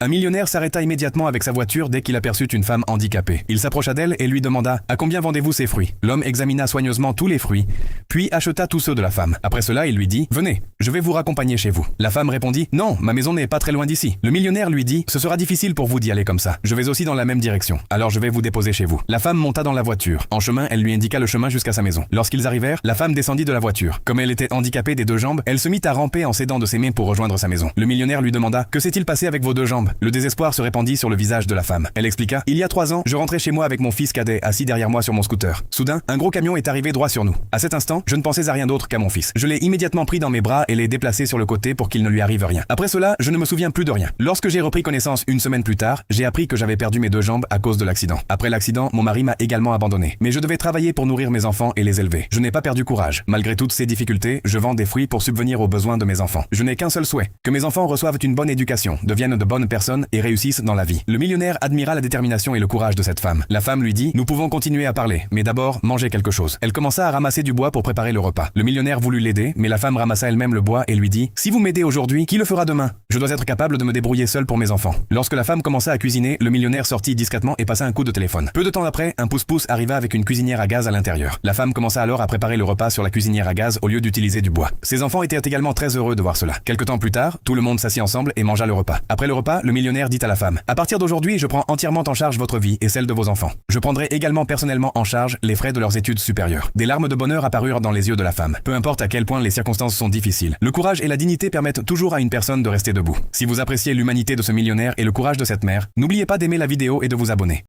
Un millionnaire s'arrêta immédiatement avec sa voiture dès qu'il aperçut une femme handicapée. Il s'approcha d'elle et lui demanda « À combien vendez-vous ces fruits ?» L'homme examina soigneusement tous les fruits, puis acheta tous ceux de la femme. Après cela, il lui dit « Venez, je vais vous raccompagner chez vous. » La femme répondit « Non, ma maison n'est pas très loin d'ici. » Le millionnaire lui dit « Ce sera difficile pour vous d'y aller comme ça. Je vais aussi dans la même direction. Alors je vais vous déposer chez vous. » La femme monta dans la voiture. En chemin, elle lui indiqua le chemin jusqu'à sa maison. Lorsqu'ils arrivèrent, la femme descendit de la voiture. Comme elle était handicapée des deux jambes, elle se mit à ramper en s'aidant de ses mains pour rejoindre sa maison. Le millionnaire lui demanda « Que s'est-il passé avec vos deux jambes ?» Le désespoir se répandit sur le visage de la femme. Elle expliqua « Il y a 3 ans, je rentrais chez moi avec mon fils cadet assis derrière moi sur mon scooter. Soudain, un gros camion est arrivé droit sur nous. À cet instant, je ne pensais à rien d'autre qu'à mon fils. Je l'ai immédiatement pris dans mes bras et l'ai déplacé sur le côté pour qu'il ne lui arrive rien. Après cela, je ne me souviens plus de rien. Lorsque j'ai repris connaissance une semaine plus tard, j'ai appris que j'avais perdu mes deux jambes à cause de l'accident. Après l'accident, mon mari m'a également abandonné. Mais je devais travailler pour nourrir mes enfants et les élever. Je n'ai pas perdu courage. Malgré toutes ces difficultés, je vends des fruits pour subvenir aux besoins de mes enfants. Je n'ai qu'un seul souhait, que mes enfants reçoivent une bonne éducation, deviennent de bonnes personnes et réussissent dans la vie. Le millionnaire admira la détermination et le courage de cette femme. La femme lui dit « Nous pouvons continuer à parler, mais d'abord, mangez quelque chose. » Elle commença à ramasser du bois pour préparer le repas. Le millionnaire voulut l'aider, mais la femme ramassa elle-même le bois et lui dit « Si vous m'aidez aujourd'hui, qui le fera demain? Je dois être capable de me débrouiller seul pour mes enfants. » Lorsque la femme commença à cuisiner, le millionnaire sortit discrètement et passa un coup de téléphone. Peu de temps après, un pousse-pousse arriva avec une cuisinière à gaz à l'intérieur. La femme commença alors à préparer le repas sur la cuisinière à gaz au lieu d'utiliser du bois. Ses enfants étaient également très heureux de voir cela. Quelque temps plus tard, tout le monde s'assit ensemble et mangea le repas. Après le repas, le millionnaire dit à la femme « À partir d'aujourd'hui, je prends entièrement en charge votre vie et celle de vos enfants. Je prendrai également personnellement en charge les frais de leurs études supérieures. » Des larmes de bonheur apparurent dans les yeux de la femme. Peu importe à quel point les circonstances sont difficiles, le courage et la dignité permettent toujours à une personne de rester debout. Si vous appréciez l'humanité de ce millionnaire et le courage de cette mère, n'oubliez pas d'aimer la vidéo et de vous abonner.